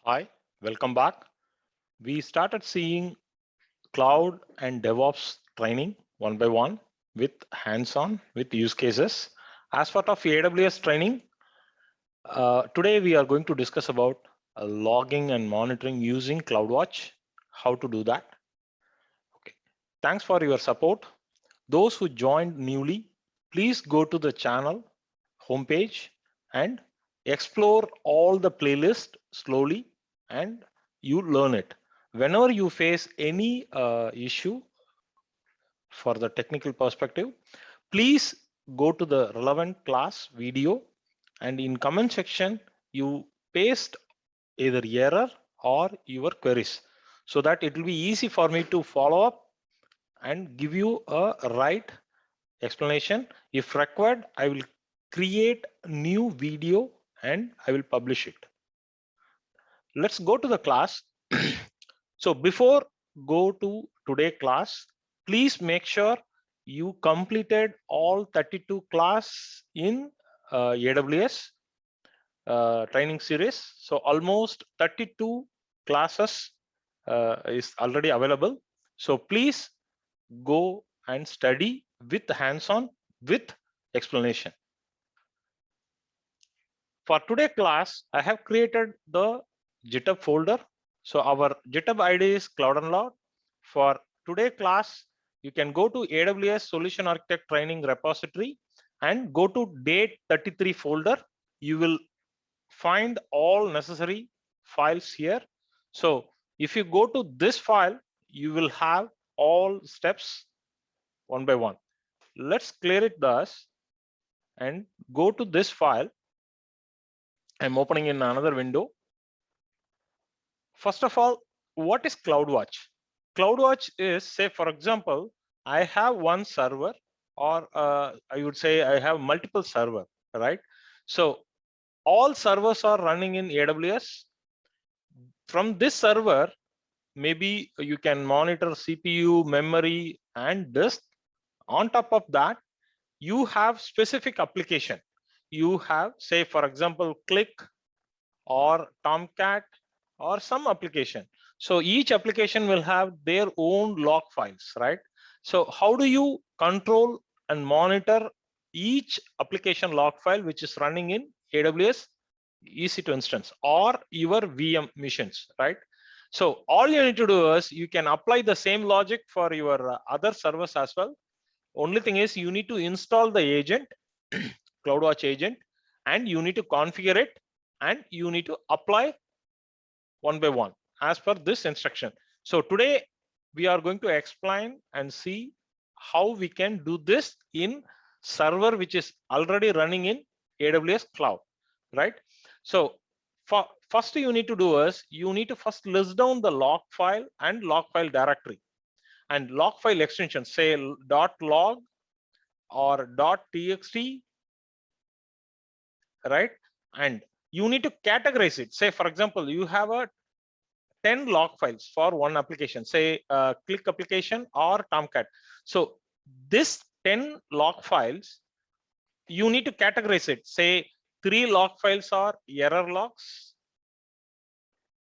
Hi, welcome back. We started seeing cloud and DevOps training one by one with hands-on with use cases. As part of AWS training, today we are going to discuss about logging and monitoring using CloudWatch, how to do that. Okay. Thanks for your support. Those who joined newly, please go to the channel homepage and explore all the playlist slowly and you learn it. Whenever you face any issue for the technical perspective, please go to the relevant class video and in comment section you paste either error or your queries so that it will be easy for me to follow up and give you a right explanation. If required, I will create a new video and I will publish it. Let's go to the class. So before go to today class, please make sure you completed all 32 class in AWS training series. So almost 32 classes is already available. So please go and study with hands-on with explanation. For today class, I have created the GitHub folder. So our GitHub ID is Cloud and Loud. For today class, you can go to AWS Solution Architect Training repository and go to date 33 folder. You will find all necessary files here. So if you go to this file, you will have all steps one by one. Let's clear it thus and go to this file. I'm opening in another window. First of all, what is CloudWatch? CloudWatch is, say, for example, I have one server, or I would say I have multiple server, right? So all servers are running in AWS. From this server, maybe you can monitor CPU, memory, and disk. On top of that, you have specific application. You have, say, for example, Click or Tomcat or some application. So each application will have their own log files, right? So how do you control and monitor each application log file which is running in AWS EC2 instance or your VM missions, right? So all you need to do is you can apply the same logic for your other servers as well. Only thing is you need to install the agent, CloudWatch agent, and you need to configure it and you need to apply one by one as per this instruction. So today we are going to explain and see how we can do this in server which is already running in AWS cloud, right? So first you need to do is you need to first list down the log file and log file directory and log file extension, say .log or .txt, right? And you need to categorize it. Say, for example, you have a 10 log files for one application, say Click application or Tomcat. So this 10 log files, you need to categorize it. Say 3 log files are error logs,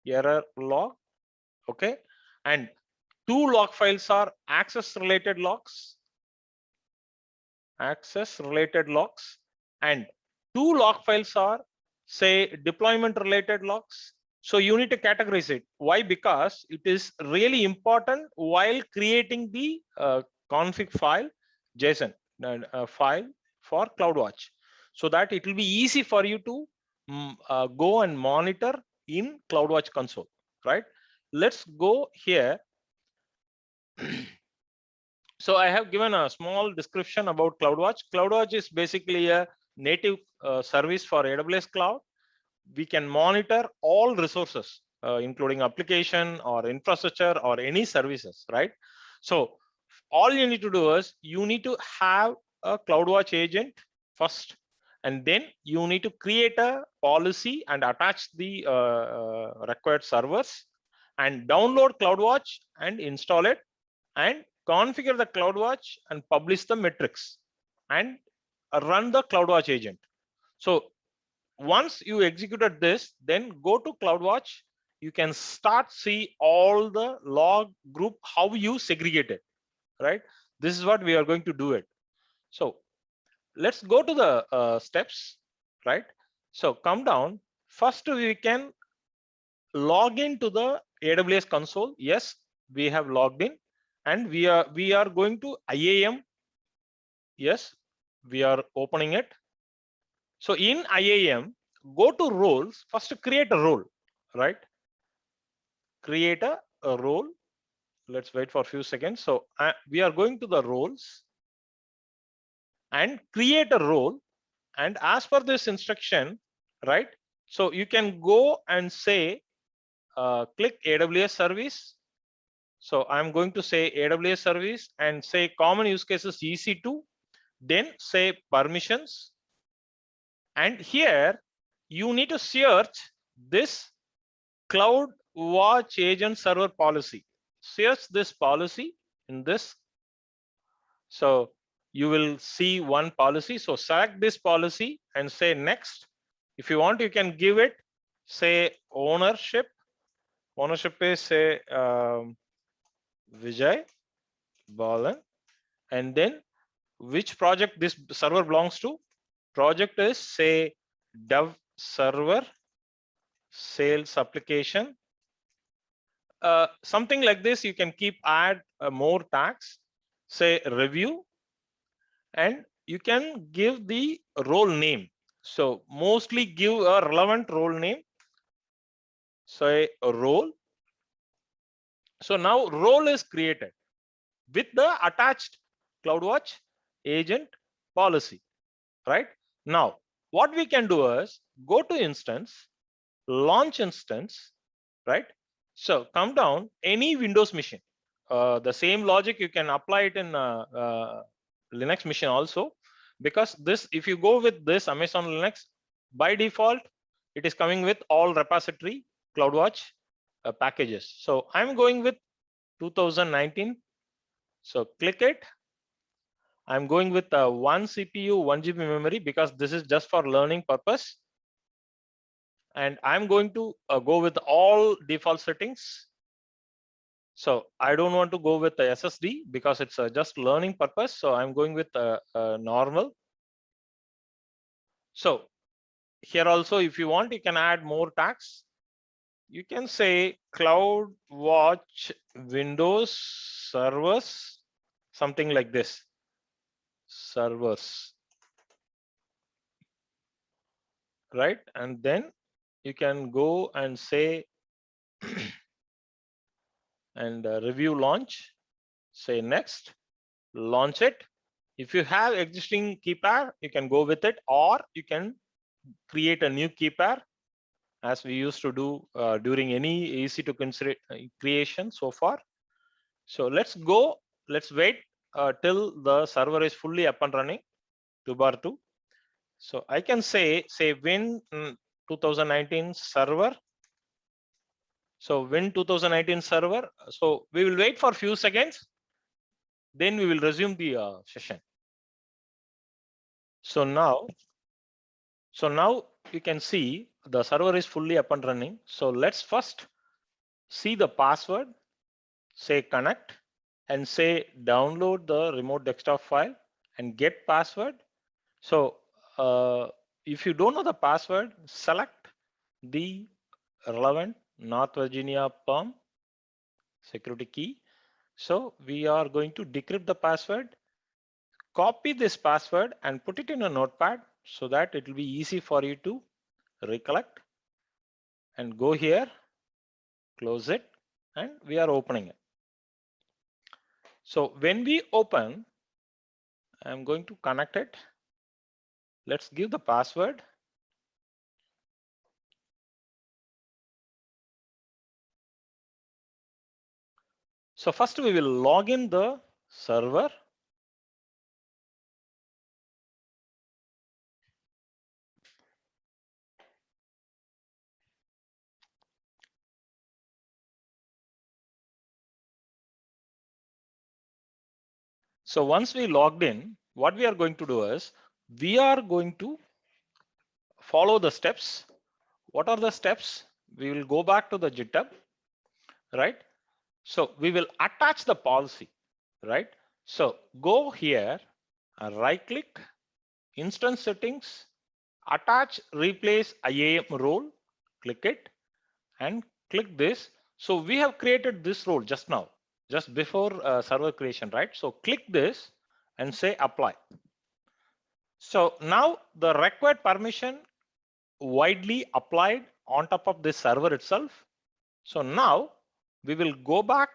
error log, okay? And 2 log files are access related logs, access related logs, and 2 log files are, say, deployment related logs. So you need to categorize it. Why? Because it is really important while creating the config file, JSON file for CloudWatch, so that it will be easy for you to go and monitor in CloudWatch console, right? Let's go here. So I have given a small description about CloudWatch. CloudWatch is basically a native service for AWS Cloud. We can monitor all resources, including application or infrastructure or any services, right? So all you need to do is you need to have a CloudWatch agent first, and then you need to create a policy and attach the required servers and download CloudWatch and install it and configure the CloudWatch and publish the metrics and run the CloudWatch agent. So once you executed this, then go to CloudWatch you can start see all the log group, how you segregate it, right? This is what we are going to do it. So let's go to the steps, right? So come down. First, we can log into the AWS console. Yes, we have logged in, and we are going to IAM. Yes, we are opening it. So in IAM, go to roles. First, create a role, right? Create a role. Let's wait for a few seconds. So we are going to the roles and create a role. And as per this instruction, right? So you can go and say, click AWS service. So I'm going to say AWS service and say common use cases EC2, then say permissions. And here you need to search this CloudWatch agent server policy. Search this policy in this. So you will see one policy. So select this policy and say next. If you want, you can give it, say ownership. Ownership is say Vijay Balan, and then which project this server belongs to. Project is say dev server sales application. Something like this. You can keep add more tags, say review, and you can give the role name. So mostly give a relevant role name, say a role. So now role is created with the attached CloudWatch agent policy, right? Now what we can do is go to instance, launch instance, right? So come down, any Windows machine. The same logic you can apply it in Linux machine also, because this, if you go with this Amazon Linux, by default it is coming with all repository CloudWatch packages. So I'm going with 2019. So click it. I'm going with one CPU, 1 GB memory, because this is just for learning purpose. And I'm going to go with all default settings. So I don't want to go with the SSD because it's just learning purpose. So I'm going with normal. So here also, if you want, you can add more tags. You can say CloudWatch Windows servers, something like this, servers, right? And then you can go and say and review launch, say next, launch it. If you have existing key pair, you can go with it, or you can create a new key pair as we used to do during any EC2 creation so far. So let's go, let's wait till the server is fully up and running, 2/2. So I can say win 2019 server. So win 2019 server. So we will wait for a few seconds, then we will resume the session. So now you can see the server is fully up and running. So let's first see the password, say connect, and say download the remote desktop file and get password. So if you don't know the password, select the relevant North Virginia PERM security key. So we are going to decrypt the password, copy this password and put it in a notepad so that it will be easy for you to recollect, and go here, close it, and we are opening it. So when we open, I'm going to connect it. Let's give the password. So first we will log in the server. So once we logged in, what we are going to do is we are going to follow the steps. What are the steps? we will go back to the GitHub, right? So we will attach the policy, right? So go here, right click, instance settings, attach replace IAM role, click it and click this. So we have created this role just now, just before server creation, right? So click this and say apply. So now the required permission widely applied on top of this server itself. So now we will go back,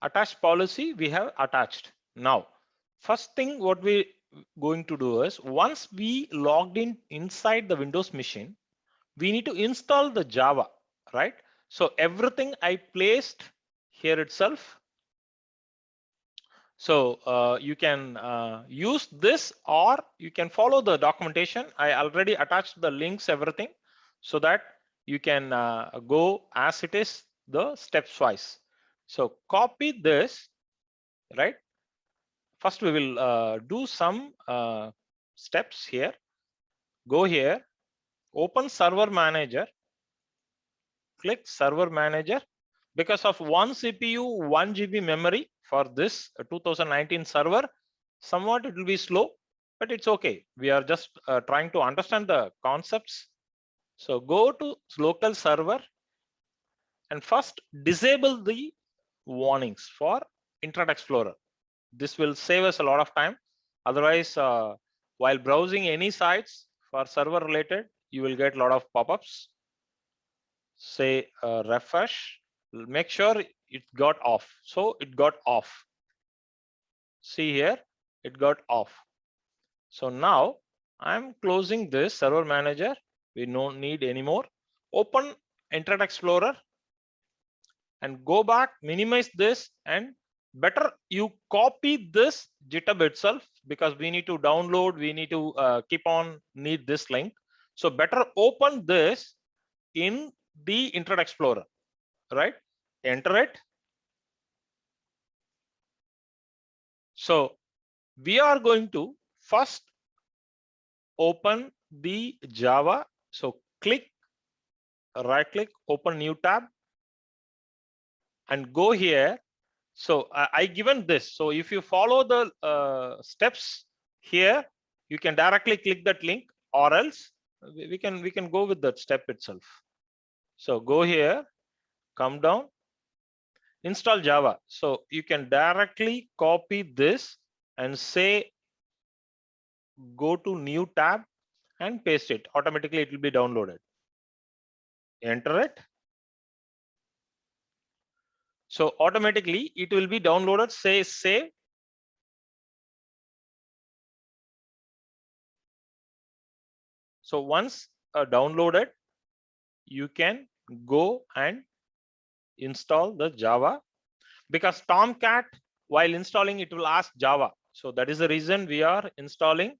attach policy we have attached. Now, first thing what we going to do is once we logged in inside the Windows machine, we need to install the Java, right? So everything I placed here itself. So you can use this or you can follow the documentation. I already attached the links, everything, so that you can go as it is, the steps wise. So copy this, right? First, we will do some steps here. Go here, open server manager, click server manager. Because of one CPU, 1 GB memory for this 2019 server, somewhat it will be slow, but it's okay. We are just trying to understand the concepts. So go to local server and first disable the warnings for Internet Explorer. This will save us a lot of time. Otherwise, while browsing any sites for server related, you will get a lot of pop-ups. Say refresh, make sure it got off. So it got off. See here, it got off. So now I'm closing this server manager. We don't need anymore. Open Internet Explorer and go back, minimize this, and better you copy this GitHub itself, because we need to download, we need to keep on need this link. So better open this in the Internet Explorer, right? Enter it. So we are going to first open the Java. So click, right click, open new tab and go here. So I given this. So if you follow the steps here, you can directly click that link, or else we can go with that step itself. So go here, come down, install Java. So you can directly copy this and say go to new tab and paste it. Automatically it will be downloaded. Enter it. So automatically it will be downloaded. Say save. So once downloaded, you can go and install the Java, because Tomcat while installing it will ask Java. So that is the reason we are installing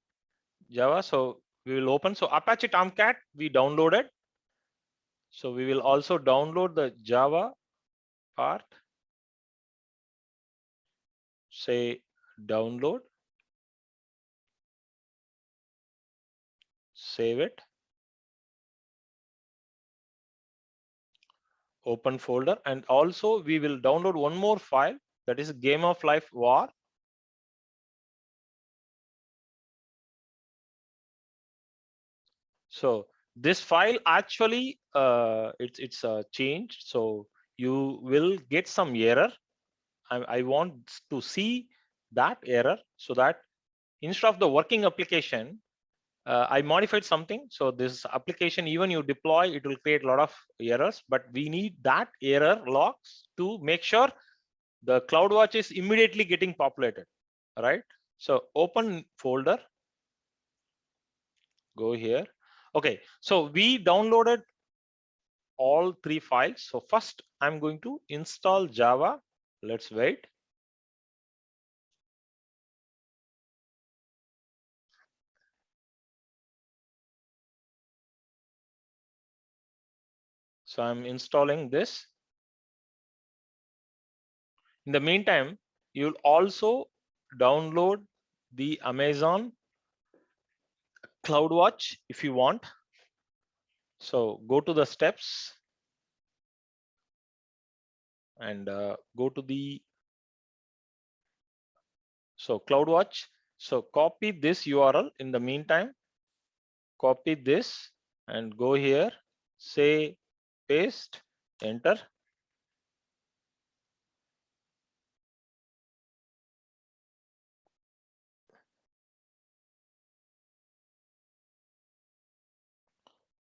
Java. So we will open. So Apache Tomcat we downloaded. So we will also download the Java part. Say download, save it, open folder, and also we will download one more file, that is Game of Life War. So this file actually it's changed. So you will get some error. I want to see that error, so that instead of the working application, I modified something. So this application, even you deploy, it will create a lot of errors, but we need that error logs to make sure the CloudWatch is immediately getting populated, right? So open folder, go here. Okay, so we downloaded all 3 files. So first I'm going to install Java. Let's wait. So I'm installing this. In the meantime, you'll also download the Amazon CloudWatch if you want. So go to the steps, and go to the CloudWatch. So copy this URL. In the meantime, copy this and go here, say paste, enter.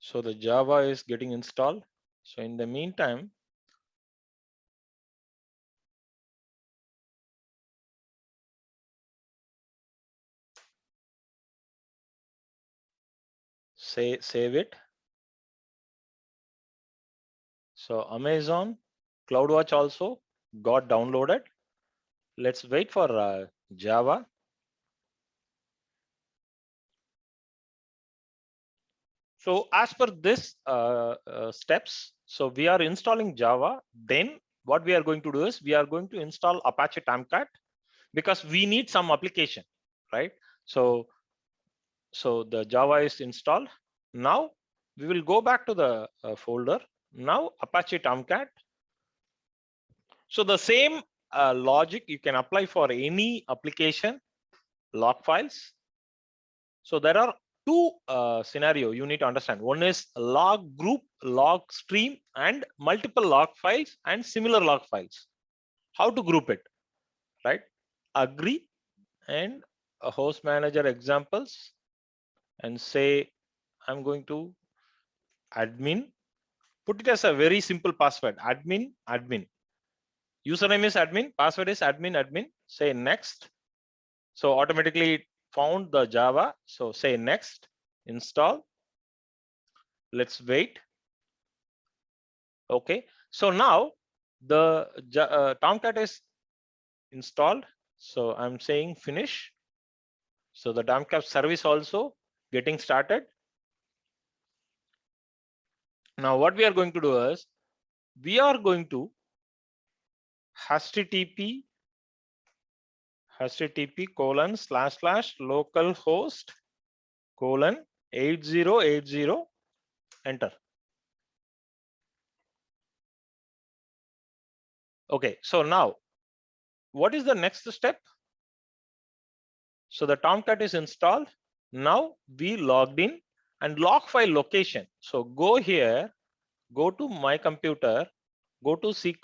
So the Java is getting installed. So in the meantime, save it. So Amazon CloudWatch also got downloaded. Let's wait for Java. So as per this steps, so we are installing Java. Then what we are going to do is we are going to install Apache Tomcat because we need some application, right? So the Java is installed. Now we will go back to the folder. Now Apache Tomcat. So the same logic you can apply for any application log files. So there are two scenario you need to understand. One is log group, log stream, and multiple log files and similar log files. How to group it, right? Agree and a host manager examples and say I'm going to admin. Put it as a very simple password. Admin, admin. Username is admin, password is admin, admin. Say next. So automatically it found the Java. So say next, install. Let's wait. Okay. So now the Tomcat is installed. So I'm saying finish. So the Tomcat service also getting started. Now what we are going to do is we are going to http ://localhost:8080 enter. Okay, so now what is the next step? So the Tomcat is installed. Now we logged in and log file location. So go here, go to my computer, go to C:,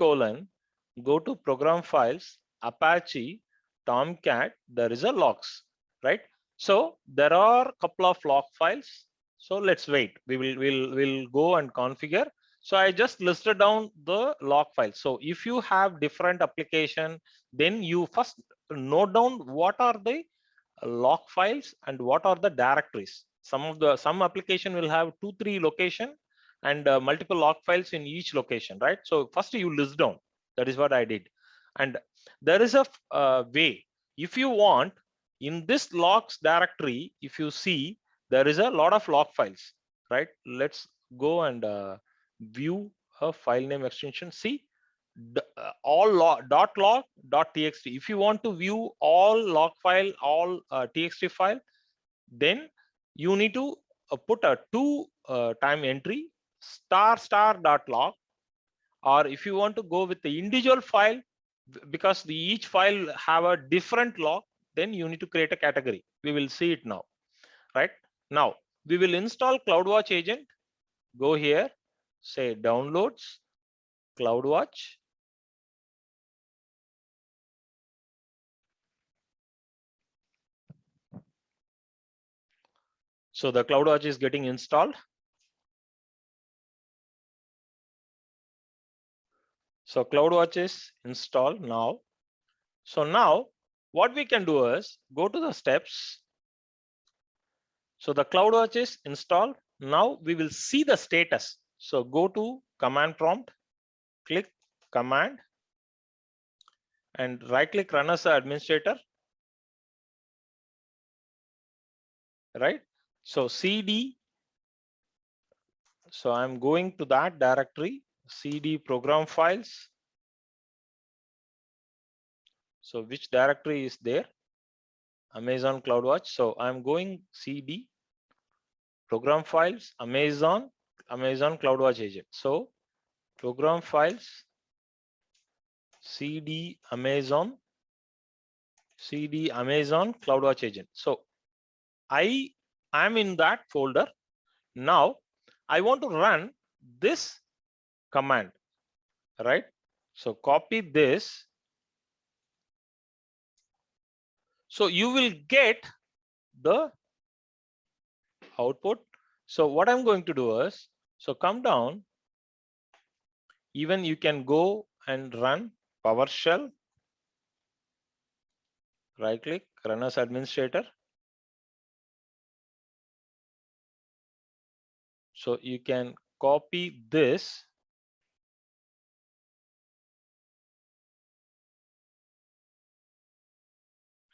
go to program files, Apache, Tomcat, there is a logs, right? So there are a couple of log files. So let's wait. We'll go and configure. So I just listed down the log files. So if you have different application, then you first note down what are the log files and what are the directories. Some application will have 2-3 location and multiple log files in each location, right? So first you list down. That is what I did. And there is a way. If you want, in this logs directory, if you see, there is a lot of log files, right? Let's go and view a file name extension. See, all .log.txt. If you want to view all log file, all txt file, then you need to put a time entry **.log, or if you want to go with the individual file, because each file have a different log, then you need to create a category. We will see it now, right? Now we will install CloudWatch agent. Go here, say downloads, CloudWatch. So the CloudWatch is getting installed. So CloudWatch is installed now. So now what we can do is go to the steps. So the CloudWatch is installed. Now we will see the status. So go to command prompt, click command, and right click run as an administrator. Right. So CD. So I'm going to that directory, CD program files. So which directory is there? Amazon CloudWatch. So I'm going CD program files, Amazon CloudWatch agent. So program files, cd Amazon CloudWatch agent. So I am in that folder. Now I want to run this command, right? So copy this. So you will get the output. So what I'm going to do is, so come down, even you can go and run PowerShell, right click, run as administrator. So you can copy this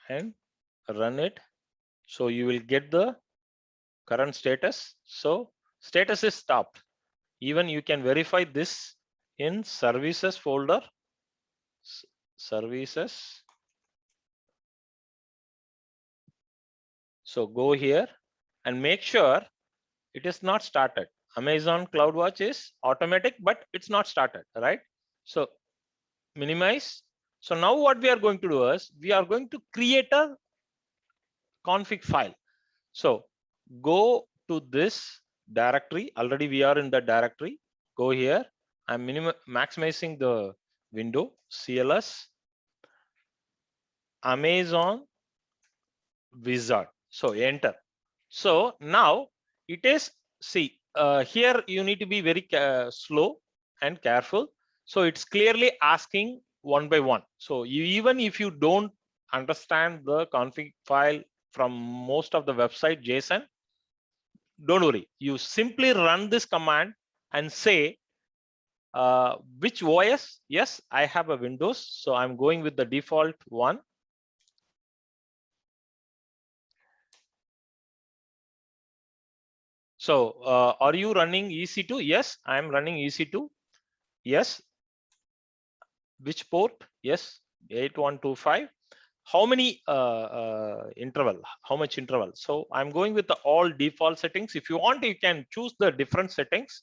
and run it. So you will get the current status. So status is stopped. Even you can verify this in services folder, services. So go here and make sure it is not started. Amazon CloudWatch is automatic, but it's not started, right? So minimize. So now what we are going to do is we are going to create a config file. So go to this directory. Already we are in the directory. Go here. I'm maximizing the window, CLS Amazon wizard. So enter. So now it is, see, here you need to be very slow and careful. So it's clearly asking one by one. So even if you don't understand the config file from most of the website JSON, don't worry. You simply run this command and say which OS. Yes, I have a Windows, so I'm going with the default one. So are you running EC2? Yes, I'm running EC2. Yes. Which port? Yes, 8125. How many interval? How much interval? So I'm going with the all default settings. If you want, you can choose the different settings.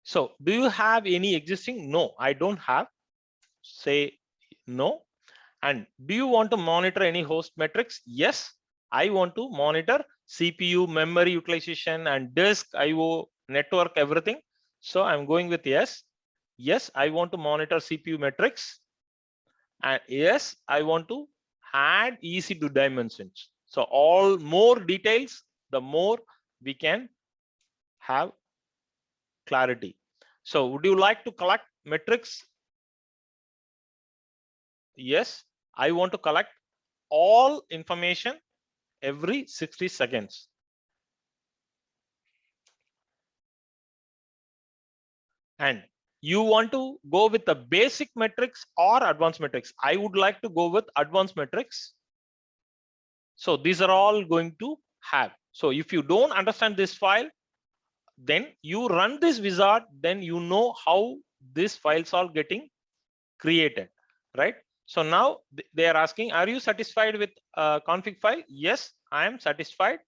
So do you have any existing? No, I don't have. Say no. And do you want to monitor any host metrics? Yes, I want to monitor CPU, memory utilization, and disk, IO, network, everything. So I'm going with yes. Yes, I want to monitor CPU metrics. And yes, I want to add EC2 dimensions. So all more details, the more we can have clarity. So would you like to collect metrics? Yes, I want to collect all information every 60 seconds. And you want to go with the basic metrics or advanced metrics? I would like to go with advanced metrics. So these are all going to have. So if you don't understand this file, then you run this wizard, then you know how these files are getting created, right? So now they are asking, are you satisfied with config file? Yes, I am satisfied.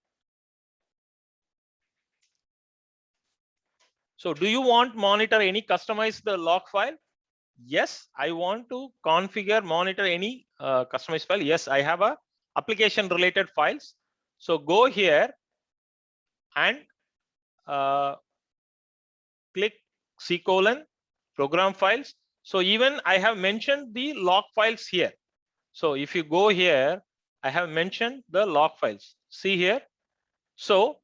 So do you want monitor any customized log file? Yes, I want to configure monitor any customized file. Yes, I have a application related files. So go here and click C:, program files. So even I have mentioned the log files here. So if you go here, I have mentioned the log files. See here. So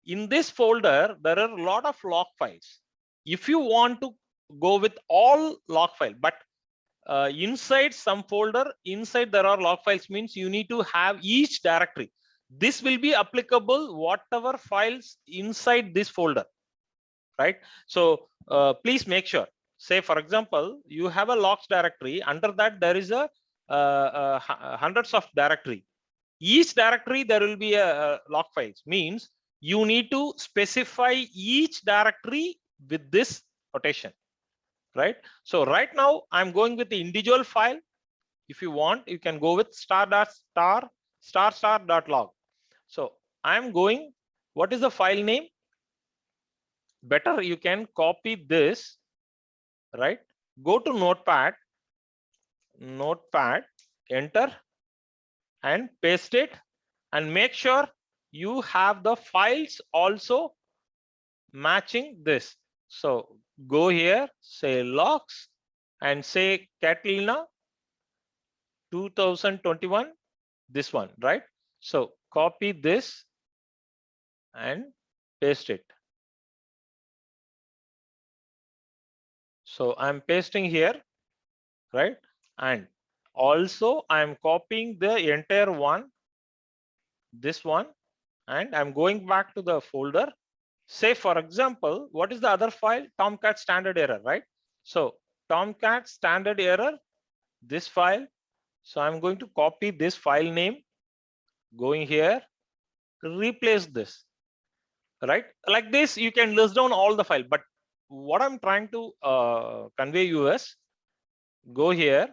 in this folder, there are a lot of log files. If you want to go with all log file, but inside some folder, inside there are log files, means you need to have each directory. This will be applicable whatever files inside this folder, right? So please make sure. Say for example, you have a logs directory. Under that there is a hundreds of directory. Each directory there will be a log files. Means you need to specify each directory with this notation, right? So right now I'm going with the individual file. If you want, you can go with star.star.log. So I'm going, what is the file name? Better you can copy this, right? go to Notepad, enter and paste it, and make sure you have the files also matching this. So go here, say logs, and say Catalina 2021, this one, right? So copy this and paste it. So I'm pasting here, right? And also I'm copying the entire one, this one, and I'm going back to the folder. Say, for example, what is the other file? Tomcat standard error, right? So Tomcat standard error, this file. So I'm going to copy this file name, going here, replace this, right? Like this, you can list down all the file. But what I'm trying to convey you is, go here,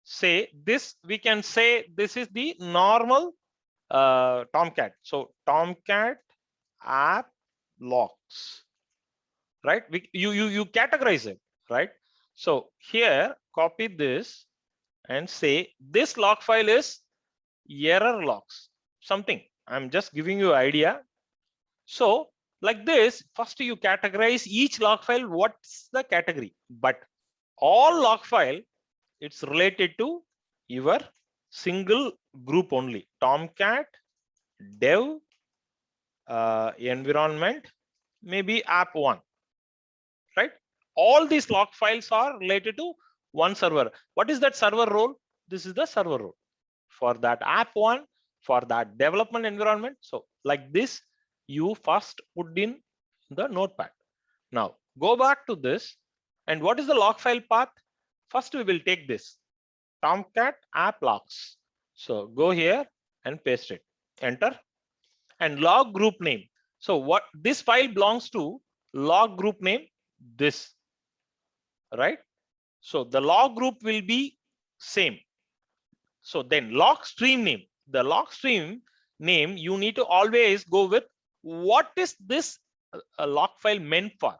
say this, we can say this is the normal Tomcat. So Tomcat app logs, right? You categorize it, right? So here, copy this and say this log file is error logs, something. I'm just giving you idea. So like this, first you categorize each log file, what's the category, but all log file, it's related to your single group only. Tomcat dev environment, maybe app1, right? All these log files are related to one server. What is that server role? This is the server role for that app1, for that development environment. So like this, you first put in the Notepad. Now go back to this, and what is the log file path? First we will take this Tomcat app logs. So go here and paste it, enter, and log group name. So what this file belongs to, log group name, this, right? So the log group will be same. So then log stream name, the log stream name, you need to always go with what is this log file meant for,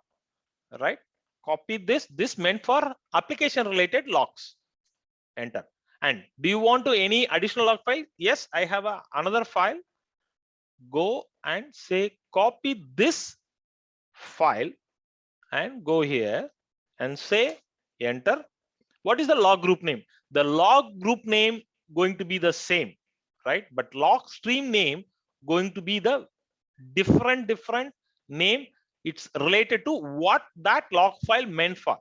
right? Copy this meant for application related logs, enter. And do you want to any additional log file? Yes, I have another file. Go and say copy this file and go here and say enter. What is the log group name? The log group name going to be the same, right? But log stream name going to be the different name. It's related to what that log file meant for.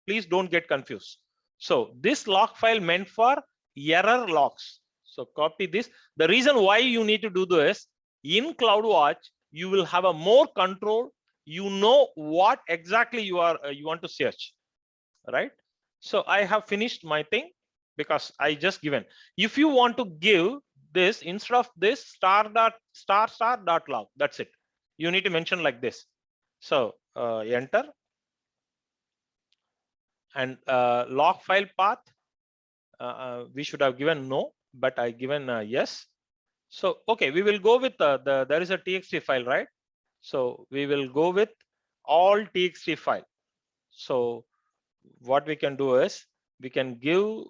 Please don't get confused. So this log file meant for error logs. So copy this. The reason why you need to do this, in CloudWatch, you will have a more control. You know what exactly you want to search, right? So I have finished my thing because I just given. If you want to give this, instead of this star dot log, that's it. You need to mention like this. So enter, and log file path, we should have given no, but I given yes. So okay, we will go with there is a txt file, right? So we will go with all txt file. So what we can do is, we can give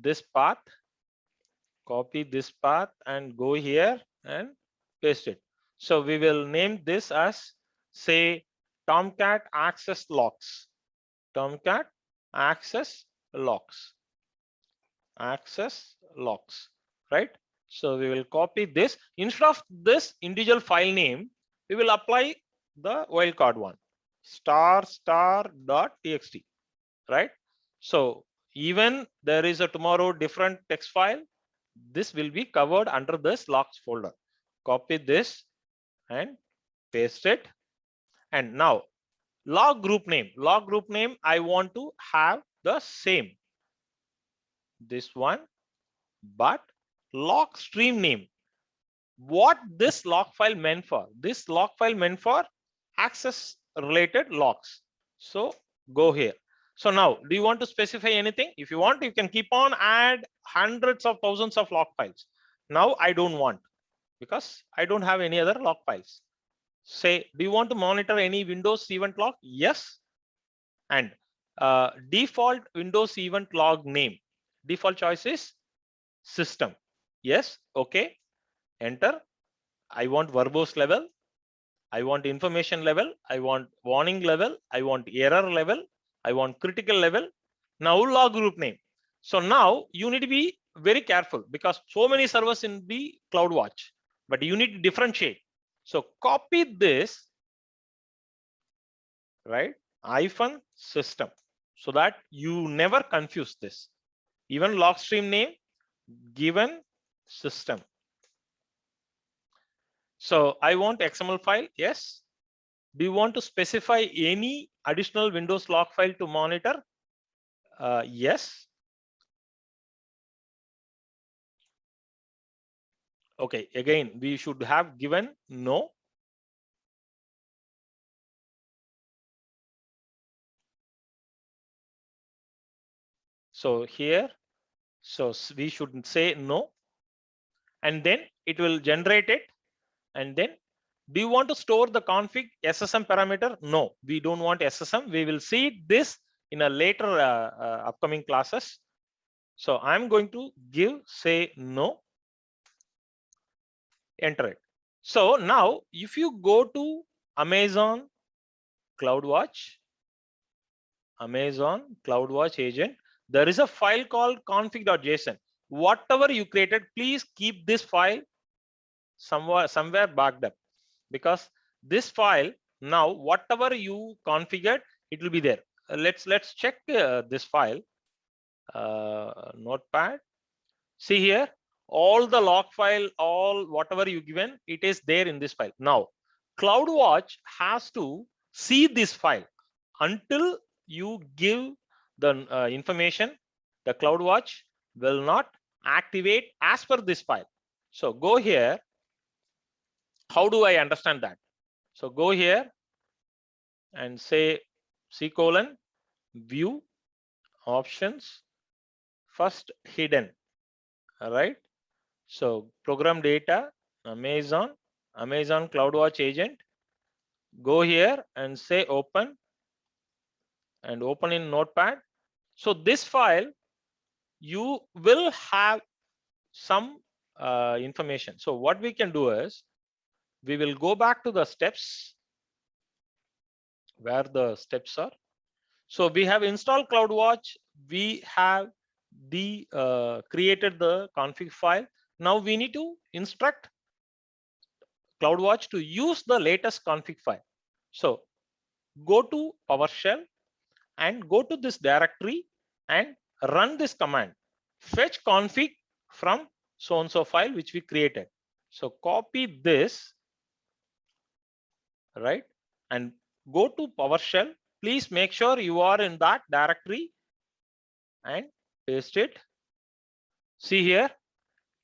this path, copy this path and go here and paste it. So we will name this as, say, Tomcat access logs, Tomcat access logs, right? So we will copy this. Instead of this individual file name, we will apply the wildcard one, star.txt, right? So even there is a tomorrow different text file, this will be covered under this logs folder. Copy this and paste it. And now log group name, I want to have the same, this one, but log stream name, what this log file meant for, this log file meant for access related logs. So go here. So now, do you want to specify anything? If you want, you can keep on add hundreds of thousands of log files. Now I don't want, because I don't have any other log files. Say, do you want to monitor any Windows event log? Yes. And default Windows event log name. Default choice is system. Yes. Okay. Enter. I want verbose level. I want information level. I want warning level. I want error level. I want critical level. Now log group name. So now you need to be very careful because so many servers in the CloudWatch, but you need to differentiate. So copy this, right? Hyphen system, so that you never confuse this. Even log stream name given system. So I want XML file. Yes. Do you want to specify any additional Windows log file to monitor? Yes. Okay, again, we should have given no. So here, so we should say no. And then it will generate it. And then do you want to store the config SSM parameter? No, we don't want SSM. We will see this in a later upcoming classes. So I'm going to give, say no, enter it. So now if you go to Amazon CloudWatch, Amazon CloudWatch agent, there is a file called config.json. Whatever you created, please keep this file somewhere backed up, because this file, now whatever you configured, it will be there. Let's check this file, notepad. See here, all the log file, all whatever you given, it is there in this file. Now CloudWatch has to see this file. Until you give the information, the CloudWatch will not activate as per this file. So go here. How do I understand that? So go here and say view options, first hidden. All right. So program data, Amazon CloudWatch agent. Go here and say open, and open in Notepad. So this file, you will have some information. So what we can do is, we will go back to the steps, where the steps are. So we have installed CloudWatch. We have the created the config file. Now we need to instruct CloudWatch to use the latest config file. So go to PowerShell and go to this directory and run this command, fetch config from so and so file which we created. So copy this, right, and go to PowerShell. Please make sure you are in that directory and paste it. See here,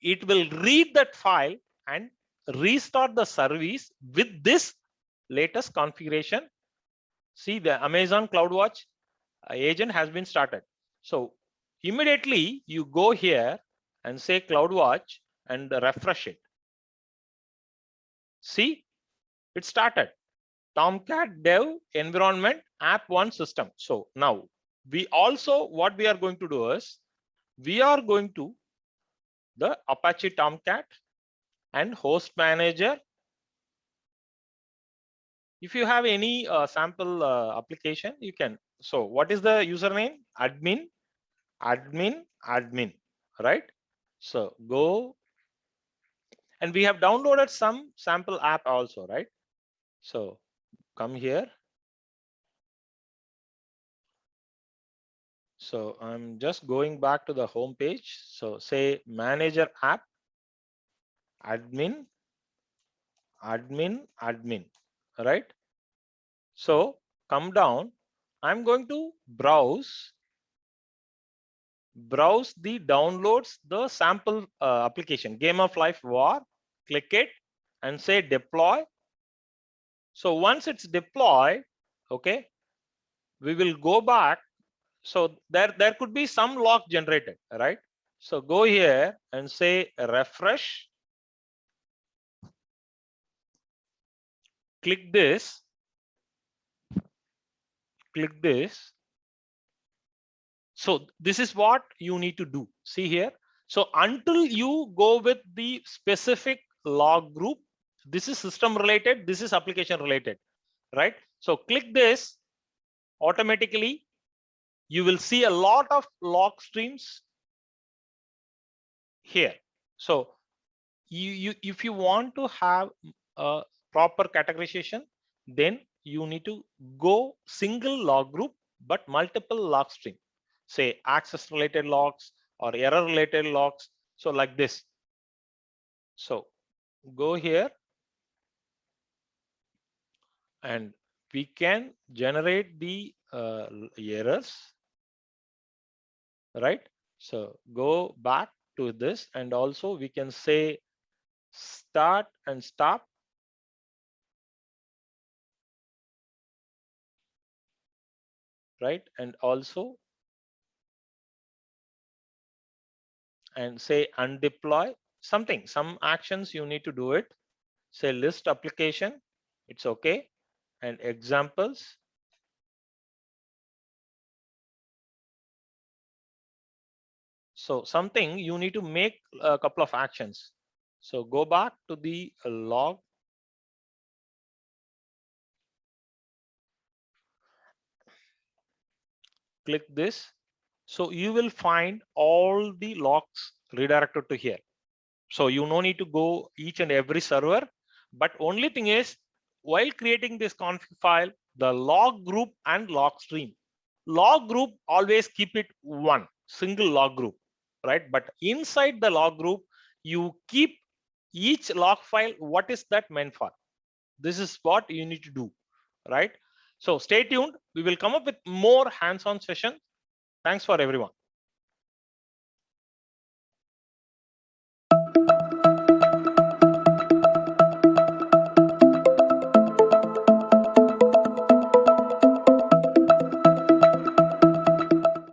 it will read that file and restart the service with this latest configuration. See, the Amazon CloudWatch agent has been started. So immediately you go here and say CloudWatch and refresh it. See, it started. Tomcat dev environment app1 system. So now we also, what we are going to do is, we are going to the Apache Tomcat and host manager. If you have any sample application, you can. So what is the username? Admin, right? So go, and we have downloaded some sample app also, right? So come here. So I'm just going back to the home page. So say manager app, admin, right? So come down. I'm going to browse the downloads, the sample application, Game of Life War. Click it and say deploy. So once it's deployed, okay, we will go back. So there could be some log generated, right? So go here and say refresh. Click this. So this is what you need to do. See here. So until you go with the specific log group, this is system related, this is application related, right? So click this, automatically you will see a lot of log streams here. So if you want to have a proper categorization, then you need to go single log group but multiple log stream, say access related logs or error related logs. So like this. So go here and we can generate the errors, right? So go back to this, and also we can say start and stop, right? And also and say undeploy something, some actions you need to do it. Say list application, it's okay. And examples, so something you need to make a couple of actions. So go back to the log, click this. So you will find all the logs redirected to here. So you no need to go each and every server, but only thing is, while creating this config file, the log group and log stream, log group always keep it one single log group, right? But inside the log group, you keep each log file, what is that meant for? This is what you need to do, right? So stay tuned, we will come up with more hands-on session. Thanks for everyone.